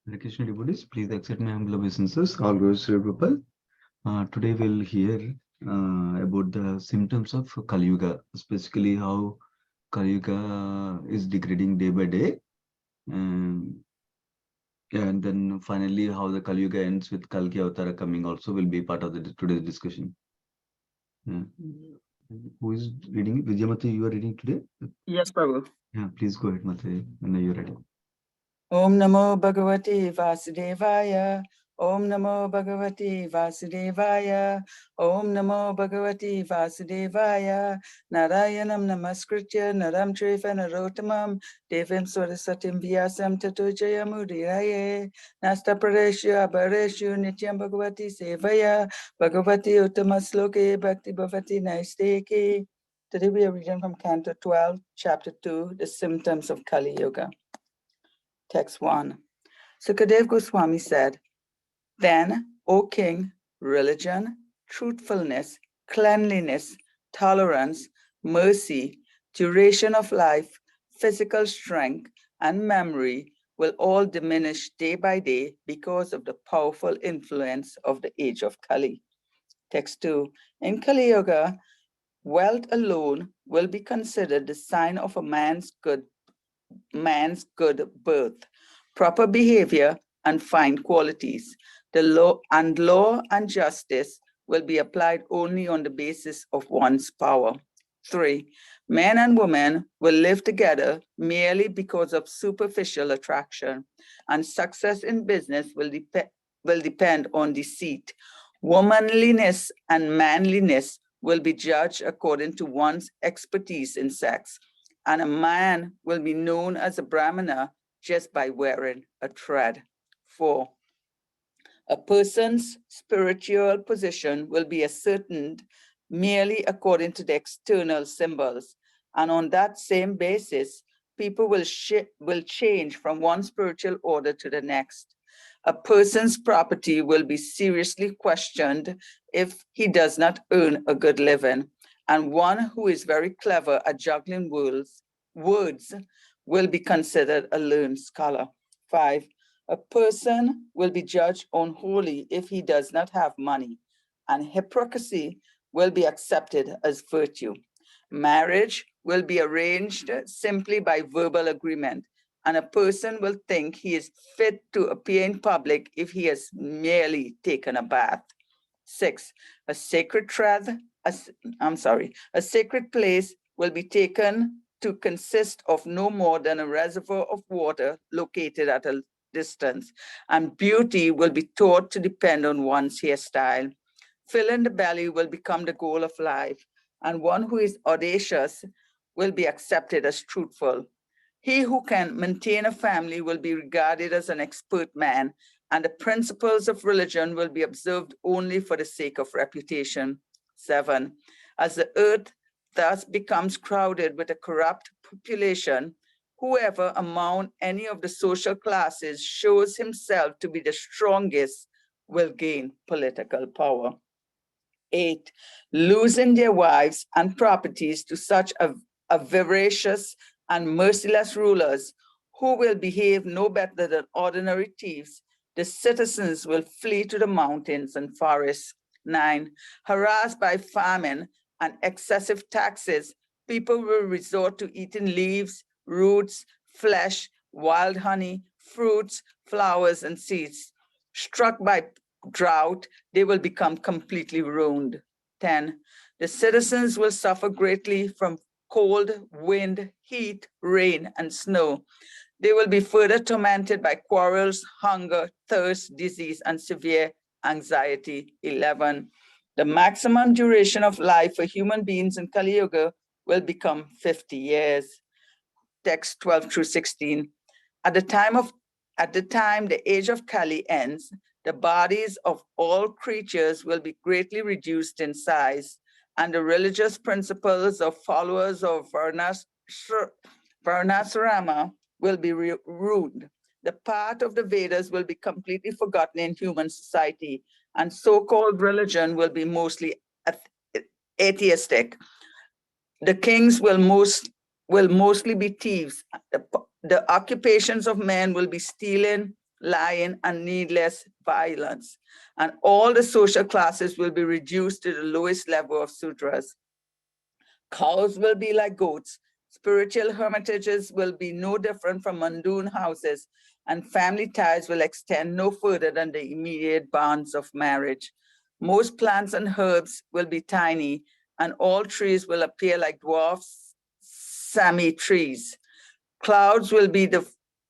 Hare Krishna devotees, please accept my humble obeisances. All goes to Gopal. Today we'll hear about the symptoms of Kali Yuga, specifically how Kali Yuga is degrading day by day, and, and then finally how the Kali Yuga ends with Kalki Avatara coming also will be part of the today's discussion. Yeah. Who is reading? Vijayamati, you are reading today? Yes, Prabhu. Yeah, please go ahead, Mate, when you're ready. Om Namo Bhagavate Vasudevaya. Om Namo Bhagavate Vasudevaya. Om Namo Bhagavate Vasudevaya. Narayanam Namaskritya Naram Chaiva Narottamam Devim Swaраsatim Vyasam Tato Jayamudiraye. Nasta Pradeshu Abhareshu Nityam Bhagavati Sevaya. Bhagavati Uttamasloke Bhakti Bhavati Naisteke. Today we are reading from Canto 12, Chapter 2, The Symptoms of Kali Yuga. Text 1. Sukadev Goswami said, "Then, O king, religion, truthfulness, cleanliness, tolerance, mercy, duration of life, physical strength, and memory will all diminish day by day because of the powerful influence of the age of Kali." Text 2. In Kali Yuga, wealth alone will be considered the sign of a man's good birth, proper behavior, and fine qualities. The law and justice will be applied only on the basis of one's power. 3. Men and women will live together merely because of superficial attraction, and success in business will depend on deceit. Womanliness and manliness will be judged according to one's expertise in sex, and a man will be known as a Brahmana just by wearing a thread. 4. A person's spiritual position will be ascertained merely according to the external symbols, and on that same basis, people will change from one spiritual order to the next. A person's property will be seriously questioned if he does not earn a good living, and one who is very clever at juggling words will be considered a learned scholar. 5. A person will be judged unholy if he does not have money, and hypocrisy will be accepted as virtue. Marriage will be arranged simply by verbal agreement, and a person will think he is fit to appear in public if he has merely taken a bath. 6. A sacred thread, a sacred place will be taken to consist of no more than a reservoir of water located at a distance, and beauty will be taught to depend on one's hairstyle. Filling the belly will become the goal of life, and one who is audacious will be accepted as truthful. He who can maintain a family will be regarded as an expert man, and the principles of religion will be observed only for the sake of reputation. 7. As the earth thus becomes crowded with a corrupt population, whoever among any of the social classes shows himself to be the strongest will gain political power. 8. Losing their wives and properties to such avaricious and merciless rulers who will behave no better than ordinary thieves, the citizens will flee to the mountains and forests. 9. Harassed by famine and excessive taxes, people will resort to eating leaves, roots, flesh, wild honey, fruits, flowers, and seeds. Struck by drought, they will become completely ruined. 10. The citizens will suffer greatly from cold, wind, heat, rain, and snow. They will be further tormented by quarrels, hunger, thirst, disease, and severe anxiety. 11. The maximum duration of life for human beings in Kali Yuga will become 50 years. Text 12 through 16. At the time the age of Kali ends, the bodies of all creatures will be greatly reduced in size, and the religious principles of followers of Varnasrama will be ruined. The path of the Vedas will be completely forgotten in human society, and so-called religion will be mostly atheistic. The kings will mostly be thieves. The occupations of men will be stealing, lying, and needless violence. And all the social classes will be reduced to the lowest level of sudras. Cows will be like goats. Spiritual hermitages will be no different from mundane houses, and family ties will extend no further than the immediate bonds of marriage. Most plants and herbs will be tiny, and all trees will appear like dwarf Sami trees. Clouds will be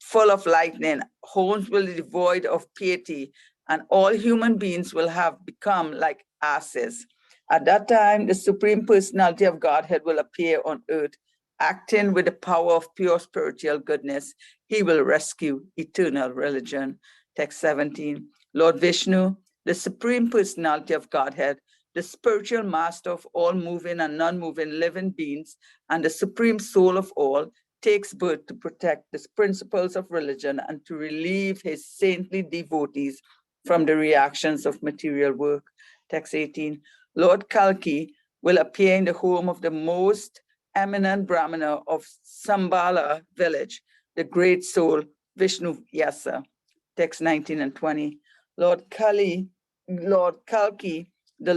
full of lightning, homes will be devoid of piety, and all human beings will have become like asses. At that time, the Supreme Personality of Godhead will appear on earth, acting with the power of pure spiritual goodness. He will rescue eternal religion. Text 17. Lord Vishnu, the Supreme Personality of Godhead, the spiritual master of all moving and non-moving living beings, and the supreme soul of all, takes birth to protect the principles of religion and to relieve his saintly devotees from the reactions of material work. Text 18. Lord Kalki will appear in the home of the most eminent Brahmana of Sambala village, the great soul Vishnu Vyasa. Text 19 and 20. Lord Kalki, the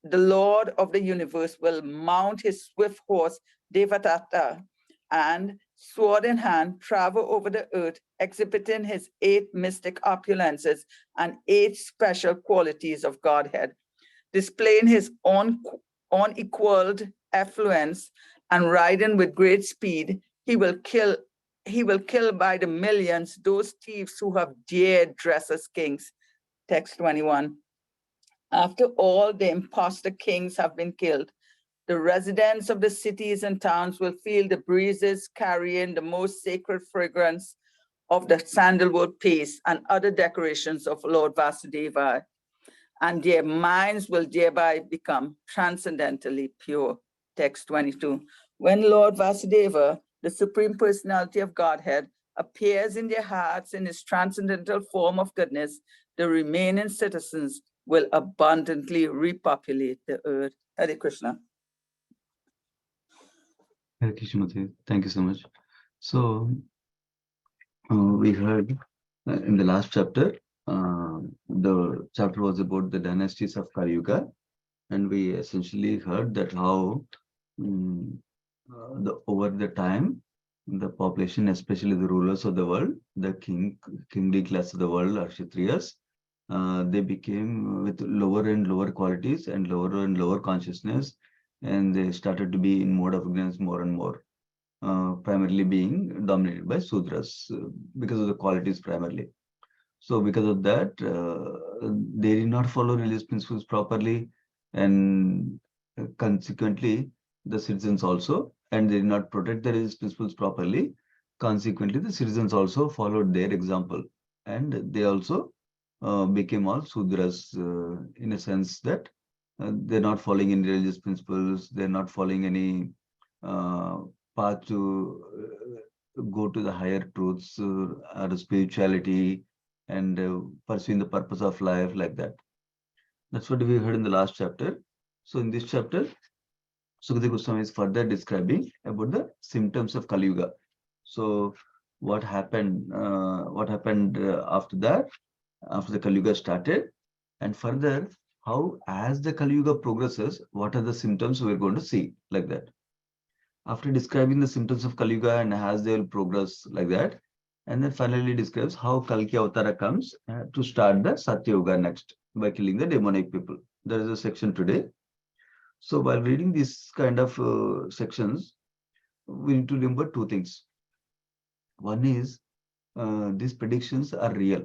Lord of the universe, will mount his swift horse Devadatta and, sword in hand, travel over the earth, exhibiting his 8 mystic opulences and 8 special qualities of Godhead, displaying his unequaled affluence and riding with great speed. He will kill by the millions those thieves who have dared dress as kings. Text 21. After all the impostor kings have been killed, the residents of the cities and towns will feel the breezes carrying the most sacred fragrance of the sandalwood paste and other decorations of Lord Vasudeva, and their minds will thereby become transcendently pure. Text 22. When Lord Vasudeva, the Supreme Personality of Godhead, appears in their hearts in his transcendental form of goodness, the remaining citizens will abundantly repopulate the earth. Hare Krishna. Hare Krishna, thank you so much. So we heard in the last chapter, the chapter was about the dynasties of Kali Yuga, and we essentially heard that how over the time, the population, especially the rulers of the world, the kingly class of the world, or Kshatriyas, they became with lower and lower qualities and lower consciousness, and they started to be in mode of ignorance more and more, primarily being dominated by Sudras because of the qualities primarily. So because of that, they did not follow religious principles properly, and consequently, the citizens also, and they did not protect the religious principles properly. Consequently, the citizens also followed their example, and they also became all Sudras in a sense that they're not following any religious principles, they're not following any uh, path to go to the higher truths or spirituality and pursuing the purpose of life like that. That's what we heard in the last chapter. So in this chapter, Sukadeva Goswami is further describing about the symptoms of Kali Yuga. So what happened? What happened after that? After the Kali Yuga started, and further, how as the Kali Yuga progresses, what are the symptoms we're going to see like that? After describing the symptoms of Kali Yuga and as they will progress like that, and then finally describes how Kalki Avatara comes to start the Satya Yuga next by killing the demonic people. There is a section today. So while reading these kind of sections, we need to remember 2 things. One is these predictions are real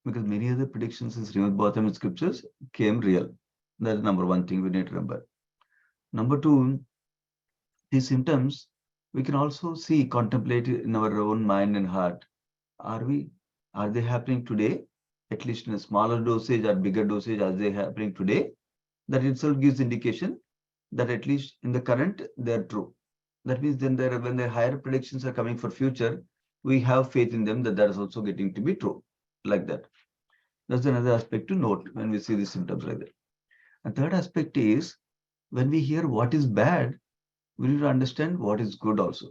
because many other predictions in Srimad Bhagavatam scriptures came real. That's number 1 thing we need to remember. Number 2, these symptoms we can also see, contemplate in our own mind and heart. Are they happening today? At least in a smaller dosage or bigger dosage, are they happening today? That itself gives indication that at least in the current they are true. That means then when the higher predictions are coming for future, we have faith in them that is also getting to be true, like that. That's another aspect to note when we see these symptoms like that. And third aspect is when we hear what is bad, we need to understand what is good also.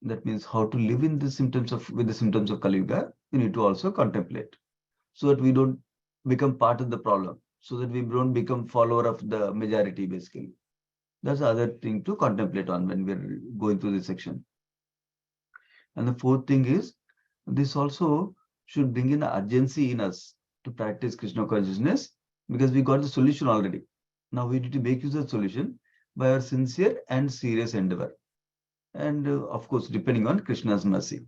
That means how to live in the symptoms of with the symptoms of Kali Yuga. We need to also contemplate so that we don't become part of the problem, so that we don't become follower of the majority. Basically, that's the other thing to contemplate on when we're going through this section. And the fourth thing is this also should bring in urgency in us to practice Krishna consciousness because we got the solution already. Now we need to make use of the solution by our sincere and serious endeavor. And of course, depending on Krishna's mercy.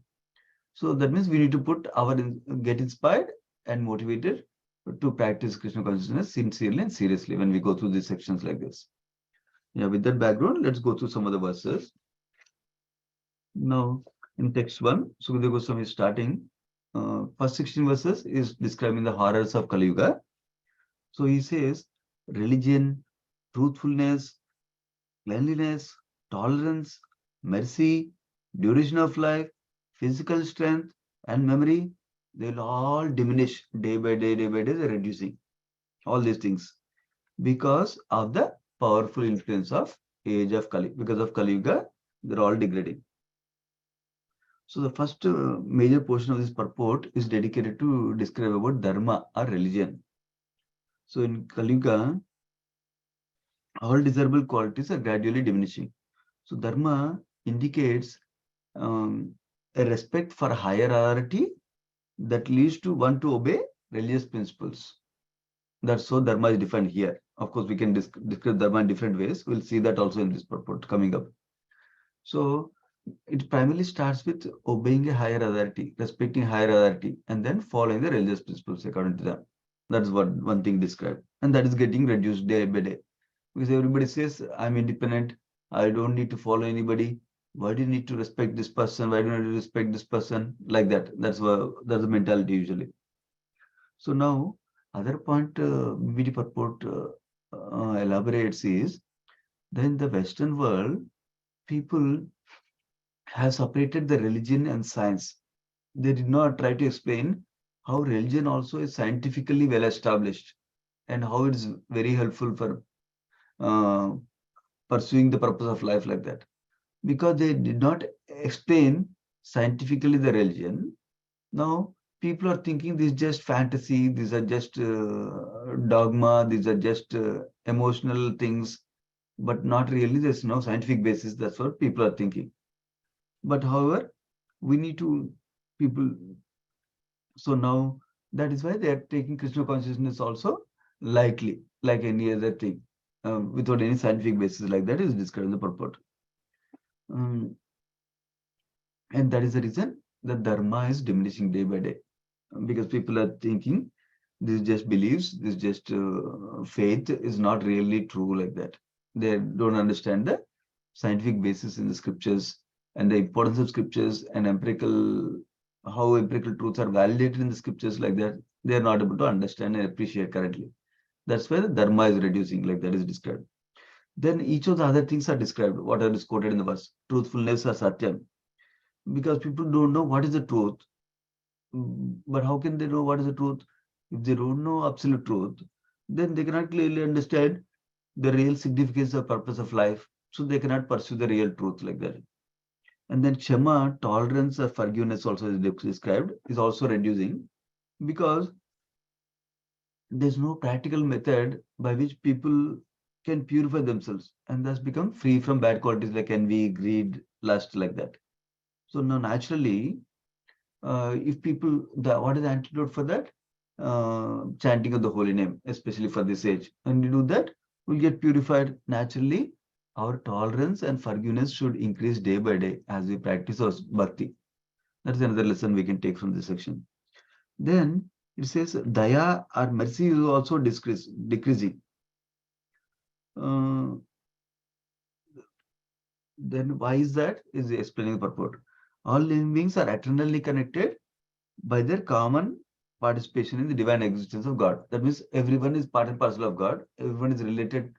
So that means we need to put our get inspired and motivated to practice Krishna consciousness sincerely and seriously when we go through these sections like this. Yeah, with that background, let's go through some of the verses. Now, in text 1, Sukadeva Goswami is starting. First 16 verses is describing the horrors of Kali Yuga. So he says, religion, truthfulness, cleanliness, tolerance, mercy, duration of life, physical strength, and memory, they'll all diminish day by day, they're reducing. All these things because of the powerful influence of age of Kali. Because of Kali Yuga, they're all degrading. So the first major portion of this purport is dedicated to describe about dharma or religion. So in Kali Yuga, all desirable qualities are gradually diminishing. So dharma indicates a respect for higher authority that leads to one to obey religious principles. That's so dharma is defined here. Of course, we can describe dharma in different ways. We'll see that also in this purport coming up. So it primarily starts with obeying a higher authority, respecting higher authority, and then following the religious principles according to them. That's what one thing described. And that is getting reduced day by day. Because everybody says, I'm independent, I don't need to follow anybody. Why do you need to respect this person? Why do you need to respect this person? Like that. That's the mentality usually. So now, other point BD purport elaborates is, then the Western world, people have separated the religion and science. They did not try to explain how religion also is scientifically well established and how it's very helpful for uh, pursuing the purpose of life like that. Because they did not explain scientifically the religion. Now people are thinking this is just fantasy, these are just dogma, these are just emotional things, but not really. There's no scientific basis. That's what people are thinking. But however, we need to people. So now that is why they are taking Krishna consciousness also lightly, like any other thing, without any scientific basis, like that is described in the purport. Um, and that is the reason that dharma is diminishing day by day, because people are thinking this just beliefs, this just faith is not really true like that. They don't understand the scientific basis in the scriptures and the importance of scriptures and empirical, how empirical truths are validated in the scriptures like that. They are not able to understand and appreciate correctly. That's why the dharma is reducing, like that is described. Then each of the other things are described, what is quoted in the verse, truthfulness or satyam, because people don't know what is the truth. But how can they know what is the truth? If they don't know absolute truth, then they cannot clearly understand the real significance or purpose of life. So they cannot pursue the real truth like that. And then Kshama, tolerance or forgiveness also is described, is also reducing because there's no practical method by which people can purify themselves and thus become free from bad qualities like envy, greed, lust, like that. So now naturally, if people, what is the antidote for that? Chanting of the holy name, especially for this age. And you do that, we'll get purified naturally. Our tolerance and forgiveness should increase day by day as we practice our bhakti. That's another lesson we can take from this section. Then it says daya or mercy is also decreasing. Uh, then why is that? Is explaining the purport. All living beings are eternally connected by their common participation in the divine existence of God. That means everyone is part and parcel of God. Everyone is related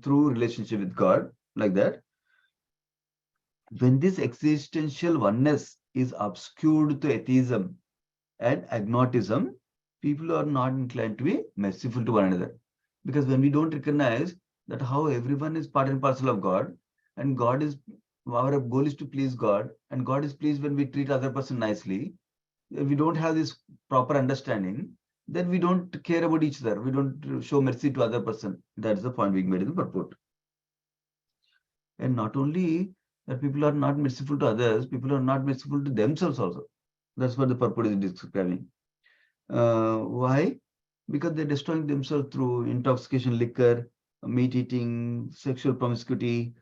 through relationship with God, like that. When this existential oneness is obscured to atheism and agnotism, people are not inclined to be merciful to one another. Because when we don't recognize that how everyone is part and parcel of God, and God is our goal is to please God, and God is pleased when we treat other person nicely. If we don't have this proper understanding, then we don't care about each other. We don't show mercy to other person. That's the point being made in the purport. And not only that, people are not merciful to others, people are not merciful to themselves also. That's what the purport is describing. Why? Because they're destroying themselves through intoxication, liquor, meat eating, sexual promiscuity,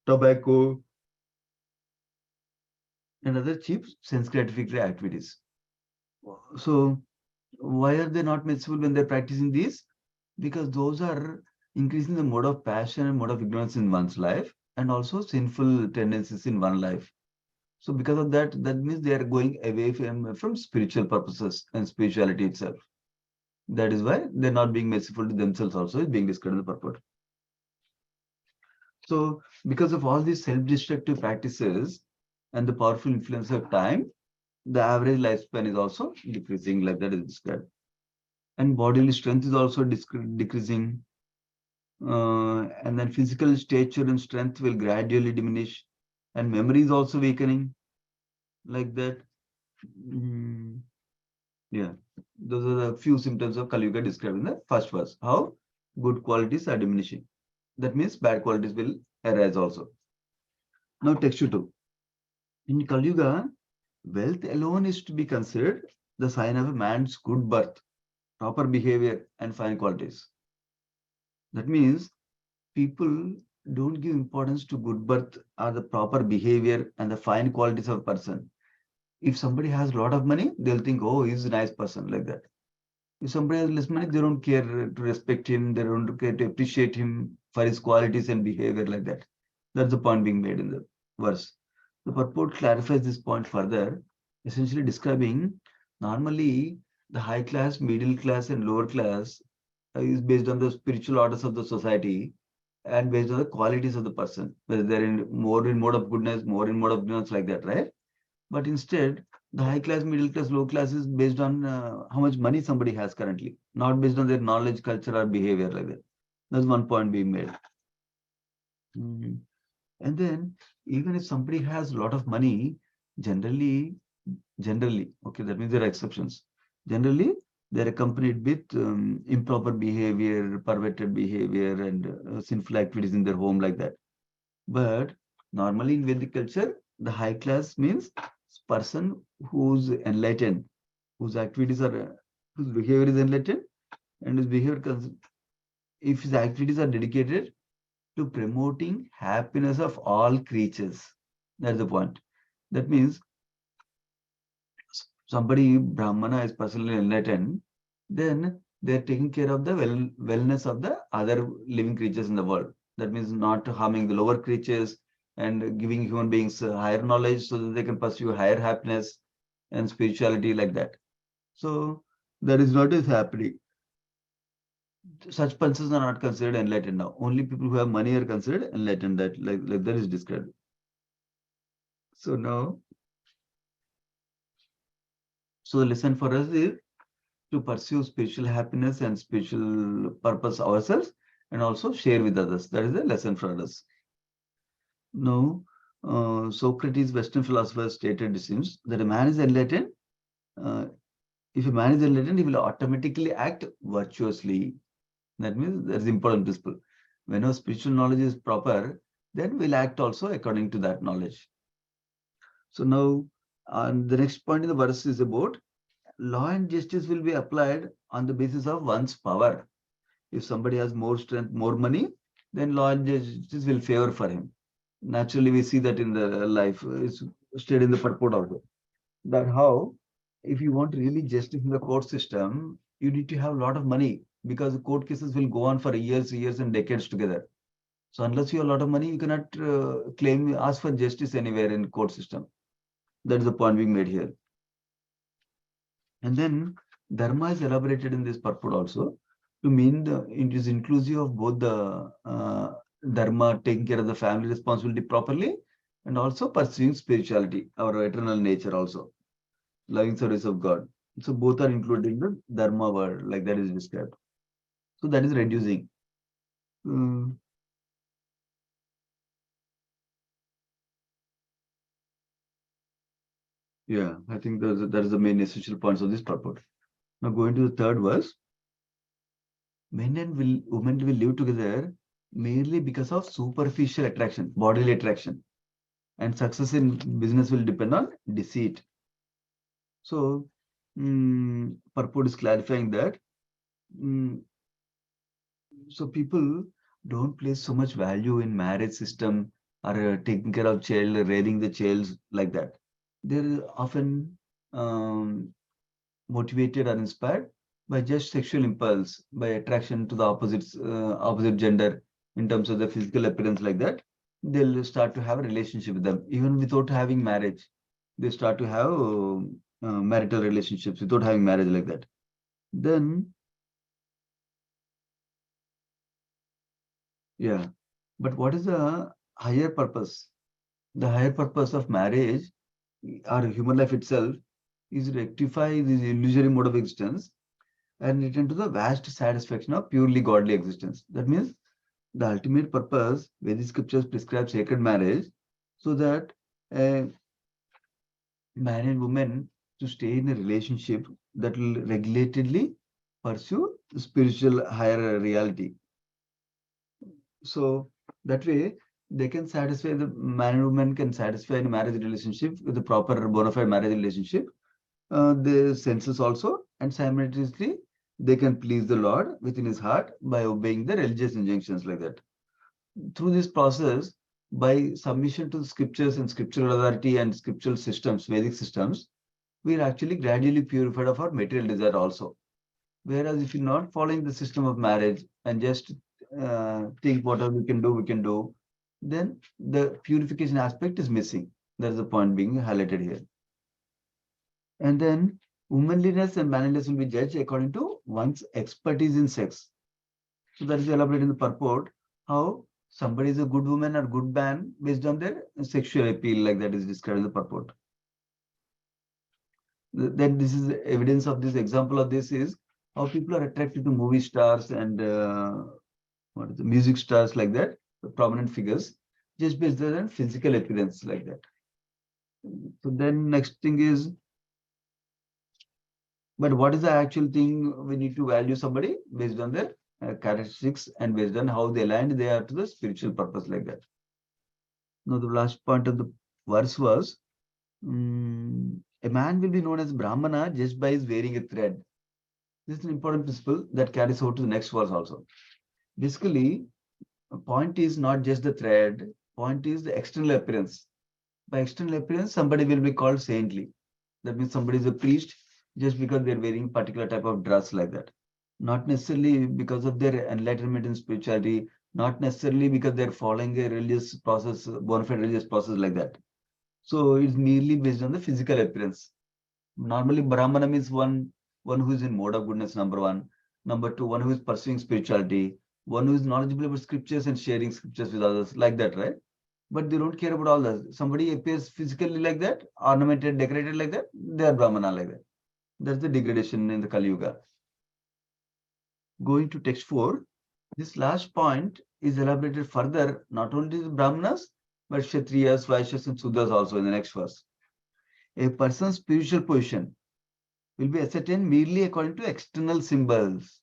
tobacco, and other cheap sense gratificatory activities. So, why are they not merciful when they're practicing these? Because those are increasing the mode of passion and mode of ignorance in one's life, and also sinful tendencies in one life. So, because of that, that means they are going away from spiritual purposes and spirituality itself. That is why they're not being merciful to themselves, also, is being described in the purport. So, because of all these self-destructive practices and the powerful influence of time, the average lifespan is also decreasing, like that is described. And bodily strength is also decreasing. And then physical stature and strength will gradually diminish. And memory is also weakening, like that. Mm, yeah, those are the few symptoms of Kali Yuga described in the first verse. How good qualities are diminishing. That means bad qualities will arise also. Now, text 2. In Kali Yuga, wealth alone is to be considered the sign of a man's good birth, proper behavior, and fine qualities. That means people don't give importance to good birth or the proper behavior and the fine qualities of a person. If somebody has a lot of money, they'll think, oh, he's a nice person, like that. If somebody has less money, they don't care to respect him, they don't care to appreciate him for his qualities and behavior, like that. That's the point being made in the verse. The purport clarifies this point further, essentially describing normally the high class, middle class, and lower class is based on the spiritual orders of the society and based on the qualities of the person, whether they're in mode of goodness, more in mode of goodness, like that, right? But instead, the high class, middle class, low class is based on how much money somebody has currently, not based on their knowledge, culture, or behavior, like that. That's one point being made. Mhm. And then, even if somebody has a lot of money, generally, okay, that means there are exceptions. Generally, they're accompanied with improper behavior, perverted behavior, and sinful activities in their home, like that. But normally in Vedic culture, the high class means person who's enlightened, whose activities are, whose behavior is enlightened, and his behavior, if his activities are dedicated to promoting happiness of all creatures. That's the point. That means somebody Brahmana is personally enlightened, then they're taking care of the wellness of the other living creatures in the world. That means not harming the lower creatures and giving human beings higher knowledge so that they can pursue higher happiness and spirituality, like that. So that is not is happening. Such persons are not considered enlightened now. Only people who have money are considered enlightened. That like that is described. So now, so the lesson for us is to pursue spiritual happiness and spiritual purpose ourselves and also share with others. That is the lesson for us. Now, Socrates, Western philosopher, stated it seems that a man is enlightened. Uh, if a man is enlightened, he will automatically act virtuously. That means that's the important principle. When our spiritual knowledge is proper, then we'll act also according to that knowledge. So now, the next point in the verse is about law and justice will be applied on the basis of one's power. If somebody has more strength, more money, then law and justice will favor for him. Naturally, we see that in the life. It's stated in the purport also. That how, if you want really justice in the court system, you need to have a lot of money because the court cases will go on for years and decades together. So unless you have a lot of money, you cannot ask for justice anywhere in court system. That is the point being made here. And then dharma is elaborated in this purport also to mean it is inclusive of both the dharma, taking care of the family responsibility properly, and also pursuing spirituality, our eternal nature also, loving service of God. So both are included in the dharma word, like that is described. So that is reducing. Mm, Yeah, I think that is the main essential points of this purport. Now going to the third verse, women will live together merely because of superficial attraction, bodily attraction, and success in business will depend on deceit. So, purport is clarifying that. mm, so people don't place so much value in marriage system or taking care of child, rearing the child like that. They're often um, motivated or inspired by just sexual impulse, by attraction to the opposite gender in terms of the physical appearance like that. They'll start to have a relationship with them even without having marriage. They start to have marital relationships without having marriage like that. Then, yeah. But what is the higher purpose? The higher purpose of marriage or human life itself is to rectify this illusory mode of existence and return to the vast satisfaction of purely godly existence. That means the ultimate purpose, Vedic scriptures prescribe sacred marriage so that a man and woman to stay in a relationship that will regulatedly pursue spiritual higher reality. So that way they can satisfy the man and woman can satisfy in a marriage relationship with the proper bona fide marriage relationship, the senses also, and simultaneously they can please the Lord within his heart by obeying the religious injunctions like that. Through this process, by submission to the scriptures and scriptural authority and scriptural systems, Vedic systems, we are actually gradually purified of our material desire also. Whereas if you're not following the system of marriage and just think whatever we can do, then the purification aspect is missing. That's the point being highlighted here. And then womanliness and manliness will be judged according to one's expertise in sex. So that is elaborated in the purport how somebody is a good woman or good man based on their sexual appeal, like that is described in the purport. Then this is evidence of this example of this is how people are attracted to movie stars and what is the music stars like that, the prominent figures, just based on physical appearance like that. So then next thing is, but what is the actual thing we need to value somebody based on their characteristics and based on how they aligned they are to the spiritual purpose like that. Now the last point of the verse was, a man will be known as Brahmana just by his wearing a thread. This is an important principle that carries over to the next verse also. Basically, a point is not just the thread, point is the external appearance. By external appearance, somebody will be called saintly. That means somebody is a priest just because they're wearing particular type of dress like that. Not necessarily because of their enlightenment in spirituality, not necessarily because they're following a religious process, bona fide religious process like that. So it's merely based on the physical appearance. Normally, Brahmana means one who is in mode of goodness, number one. Number two, one who is pursuing spirituality, one who is knowledgeable about scriptures and sharing scriptures with others, like that, right? But they don't care about all that. Somebody appears physically like that, ornamented, decorated like that, they are Brahmana like that. That's the degradation in the Kali Yuga. Going to text 4, this last point is elaborated further, not only the Brahmanas, but Kshatriyas, Vaishyas, and Sudras also in the next verse. A person's spiritual position will be ascertained merely according to external symbols.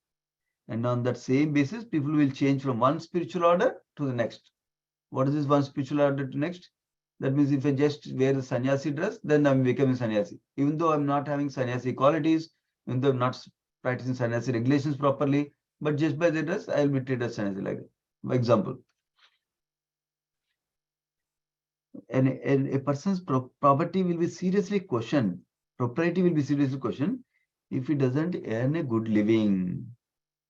And on that same basis, people will change from one spiritual order to the next. What is this one spiritual order to next? That means if I just wear the sannyasi dress, then I'm becoming sannyasi. Even though I'm not having sannyasi qualities, even though I'm not practicing sannyasi regulations properly, but just by the dress, I'll be treated as sannyasi like that. For example, and a person's property will be seriously questioned. Propriety will be seriously questioned if he doesn't earn a good living.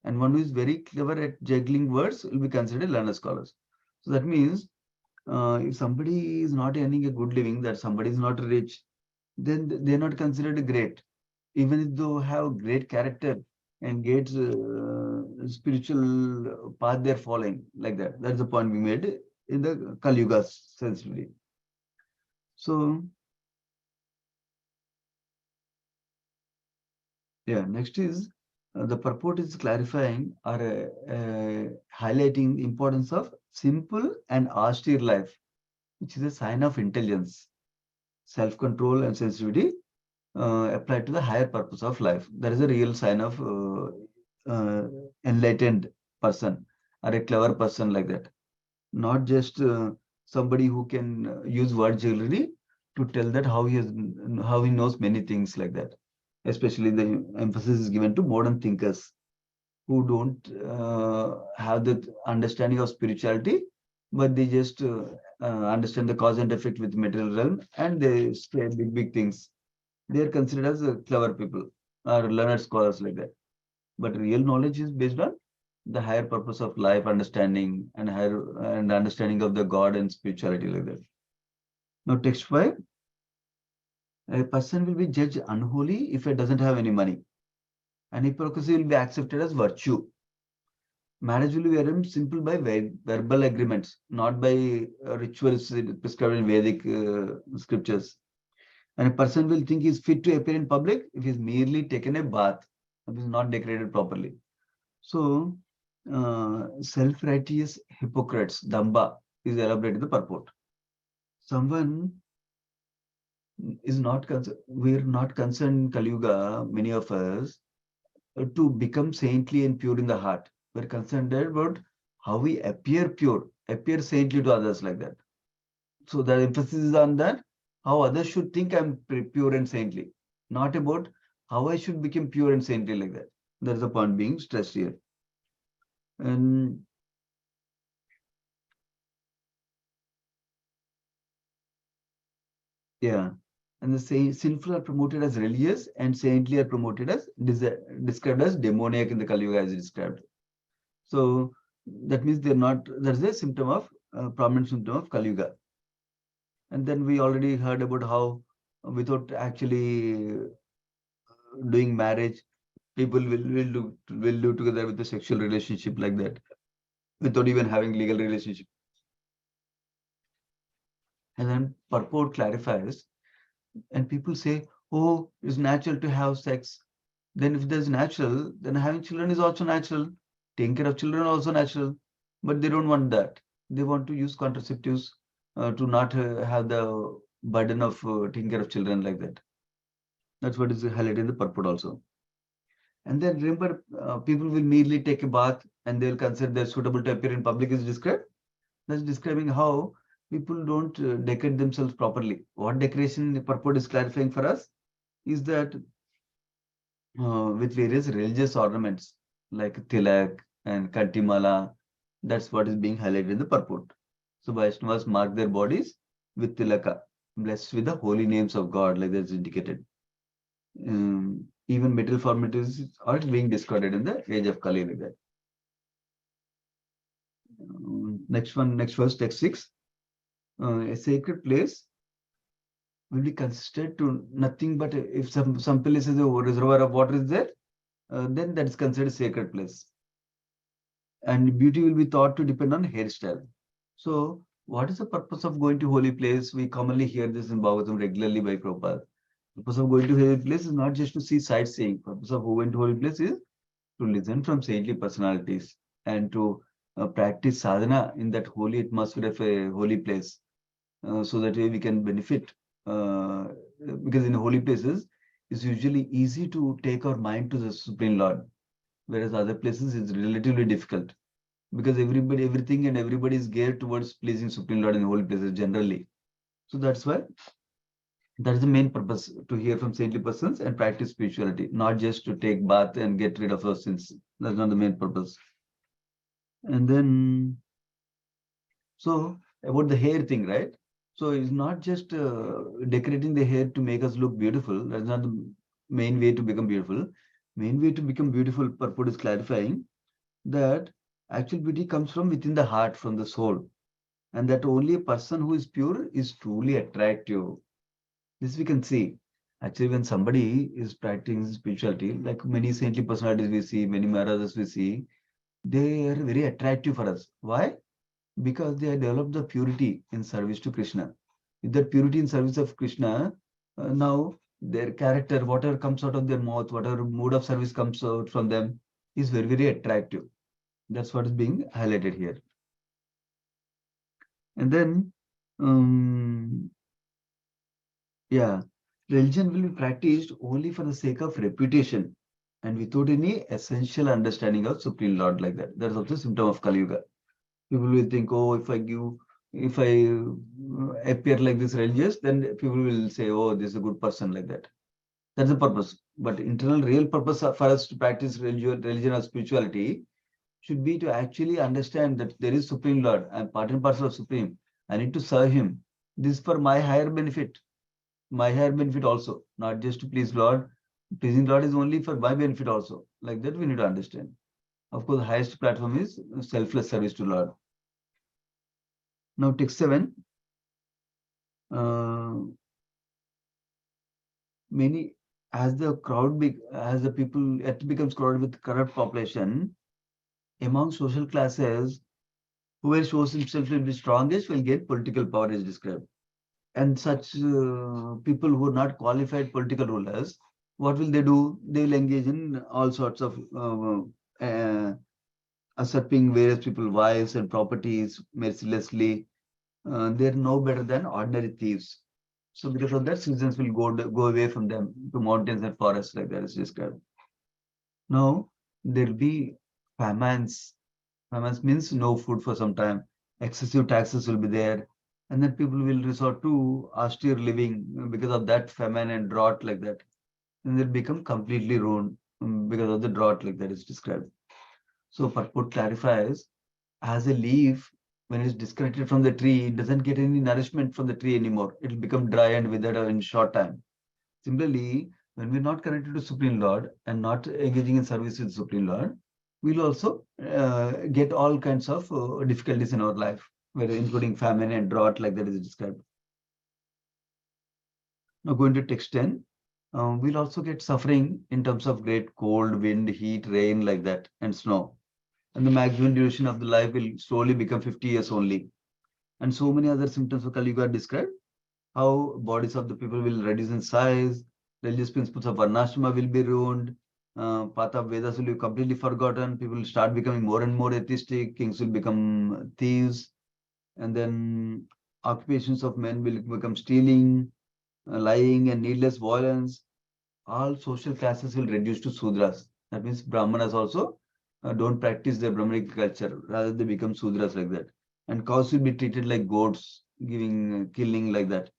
And one who is very clever at juggling words will be considered learned scholars. So that means if somebody is not earning a good living, that somebody is not rich, then they're not considered great, even if they have great character and great spiritual path they're following, like that. That's the point we made in the Kali Yuga sensibly. So, yeah, next is the purport is clarifying or highlighting the importance of simple and austere life, which is a sign of intelligence. self-control, and sensitivity applied to the higher purpose of life. That is a real sign of enlightened person or a clever person like that. Not just somebody who can use word jewelry to tell that how he knows many things like that. Especially the emphasis is given to modern thinkers who don't have the understanding of spirituality, but they just understand the cause and effect with material realm, and they say big things. They are considered as clever people or learned scholars like that. But real knowledge is based on the higher purpose of life, understanding and higher and understanding of the God and spirituality like that. Now, text 5, a person will be judged unholy if it doesn't have any money, and hypocrisy will be accepted as virtue. Marriage will be arranged simple by verbal agreements, not by rituals prescribed in Vedic scriptures. And a person will think he is fit to appear in public if he's merely taken a bath, if he's not decorated properly. So, self-righteous hypocrites, Damba, is elaborated in the purport. Someone is not concerned, we're not concerned in Kali Yuga, many of us, to become saintly and pure in the heart. We're concerned about how we appear pure, appear saintly to others like that. So the emphasis is on that, how others should think I'm pure and saintly, not about how I should become pure and saintly like that. That's the point being stressed here. And yeah, and the sinful are promoted as religious and saintly are promoted as described as demoniac in the Kali Yuga as described. So that means they're not. That's a symptom of prominent symptom of Kali Yuga. And then we already heard about how without actually doing marriage, people will do together with a sexual relationship like that without even having legal relationship. And then purport clarifies, and people say, "Oh, it's natural to have sex." Then if there's natural, then having children is also natural. Taking care of children is also natural. But they don't want that. They want to use contraceptives to not have the burden of taking care of children like that. That's what is highlighted in the purport also. And then remember, people will merely take a bath and they will consider they're suitable to appear in public is described. That's describing how people don't decorate themselves properly. What decoration the purport is clarifying for us is that with various religious ornaments like tilak and kantimala, that's what is being highlighted in the purport. So Vaishnavas mark their bodies with tilaka, blessed with the holy names of God, like that's indicated. Even material formalities are being discarded in the age of Kali like that. Next verse, text 6. A sacred place will be considered to nothing but if some place is a reservoir of water is there, then that is considered sacred place. And beauty will be thought to depend on hairstyle. So, what is the purpose of going to holy place? We commonly hear this in Bhagavatam regularly by Prabhupada. The purpose of going to holy place is not just to see sightseeing. Purpose of going to holy place is to listen from saintly personalities and to practice sadhana in that holy atmosphere of a holy place, so that way we can benefit. Uh, because in holy places, it's usually easy to take our mind to the Supreme Lord, whereas other places is relatively difficult because everything and everybody is geared towards pleasing Supreme Lord in holy places generally. So that's why that is the main purpose, to hear from saintly persons and practice spirituality, not just to take bath and get rid of our sins. That's not the main purpose. And then, so about the hair thing, right? So it's not just decorating the hair to make us look beautiful. That's not the main way to become beautiful. Main way to become beautiful, purport is clarifying that actual beauty comes from within the heart, from the soul, and that only a person who is pure is truly attractive. This we can see. Actually, when somebody is practicing spirituality, like many saintly personalities we see, many Maharajas we see, they are very attractive for us. Why? Because they have developed the purity in service to Krishna. With that purity in service of Krishna, now their character, whatever comes out of their mouth, whatever mode of service comes out from them, is very attractive. That's what is being highlighted here. And then, um, Yeah, religion will be practiced only for the sake of reputation and without any essential understanding of Supreme Lord like that. That's also a symptom of Kali Yuga. People will think, oh, if I appear like this religious, then people will say, oh, this is a good person like that. That's the purpose. But internal, real purpose for us to practice religion or spirituality should be to actually understand that there is Supreme Lord. I'm part and parcel of Supreme. I need to serve Him. This is for my higher benefit also, not just to please Lord. Pleasing Lord is only for my benefit also. Like that, we need to understand. Of course, the highest platform is selfless service to Lord. Now, text 7. Uh, many as the people it becomes crowded with corrupt population among social classes, whoever shows himself to be strongest will get political power is described. And such people who are not qualified political rulers, what will they do? They will engage in all sorts of usurping various people wives and properties mercilessly. They're no better than ordinary thieves. So because of that, citizens will go away from them to mountains and forests like that is described. Now there'll be famines. Famines means no food for some time. Excessive taxes will be there, and then people will resort to austere living because of that famine and drought like that, and they'll become completely ruined because of the drought like that is described. So Purport clarifies, as a leaf, when it's disconnected from the tree, it doesn't get any nourishment from the tree anymore. It will become dry and withered in short time. Similarly, when we're not connected to Supreme Lord and not engaging in service with Supreme Lord, we'll also get all kinds of difficulties in our life, where including famine and drought, like that is described. Now, going to text 10, we'll also get suffering in terms of great cold, wind, heat, rain, like that, and snow. And the maximum duration of the life will slowly become 50 years only. And so many other symptoms of Kali Yuga are described. How bodies of the people will reduce in size, religious principles of Varnashrama will be ruined, path of Vedas will be completely forgotten, people will start becoming more and more atheistic, kings will become thieves, and then occupations of men will become stealing, lying, and needless violence. All social classes will reduce to Sudras. That means Brahmanas also don't practice their Brahmanic culture, rather they become Sudras like that. And cows will be treated like goats, giving killing like that.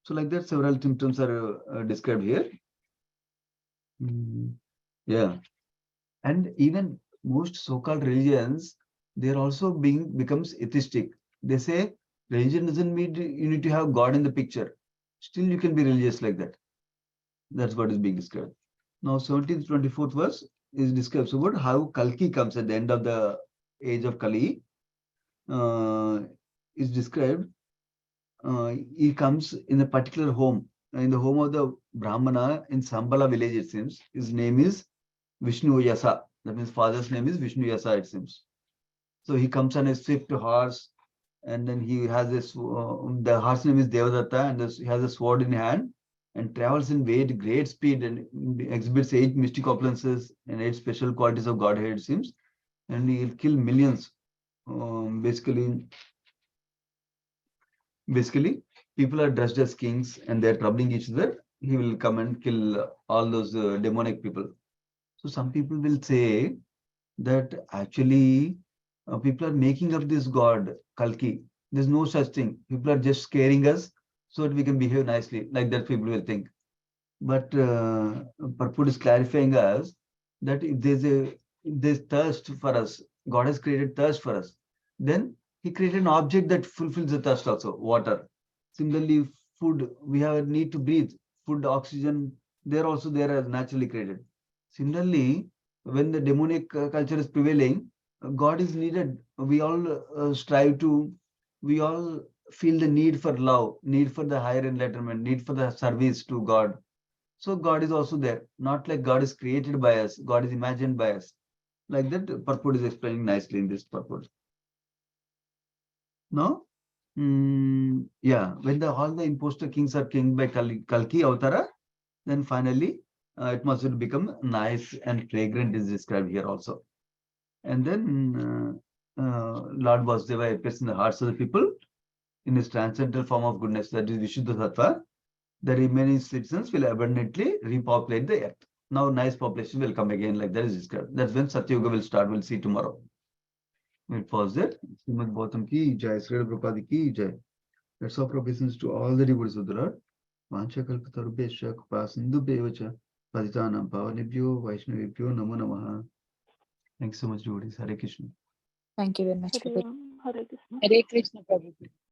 So like that, several symptoms are described here. Mm, yeah, and even most so-called religions, they're also being becomes atheistic. They say religion doesn't mean you need to have God in the picture. Still, you can be religious like that. That's what is being described. Now, 17th, 24th verse is describes about how Kalki comes at the end of the age of Kali. Uh, is described he comes in a particular home, in the home of the Brahmana in Sambala village, it seems. His name is Vishnu Yasa. That means father's name is Vishnu Yasa, it seems. So he comes on a swift horse, and then he has this, the horse name is Devadatta, and he has a sword in hand and travels in great speed and exhibits 8 mystic opulences and 8 special qualities of Godhead, it seems. And he'll kill millions. Basically, people are dressed as kings and they're troubling each other. He will come and kill all those demonic people. So some people will say that actually people are making up this god Kalki. There's no such thing. People are just scaring us so that we can behave nicely. Like that, people will think. But Purport is clarifying us that if there's thirst for us, God has created thirst for us. Then He created an object that fulfills the thirst also, water. Similarly, food, we have a need to breathe. Food, oxygen, they're also there as naturally created. Similarly, when the demonic culture is prevailing, God is needed. We all feel the need for love, need for the higher enlightenment, need for the service to God. So God is also there. Not like God is created by us, God is imagined by us. Like that, purport is explaining nicely in this purport. No? Yeah, when all the imposter kings are kinged by Kalki Avatara, then finally it must become nice and fragrant is described here also. And then Lord Vasudeva appears in the hearts of the people in his transcendental form of goodness, that is Vishuddha Sattva. the remaining citizens will abundantly repopulate the earth. Now nice population will come again, like that is described. That's when Satyuga will start. We'll see tomorrow. We'll pause there. Srimad Bhagavatam ki jai, Sri Prabhupada ki jai. Let's offer obeisance to all the devotees of the Lord. Vancha kalpatarubhesha kృపాసింధు భేవచ పతితానాం పావనేభ్యో వైష్ణవేభ్యో నమో నమః. Thanks so much, devotees. Hare Krishna. Thank you very much, Hare Prabhu. Ram, Hare Krishna. Hare Krishna, Prabhu.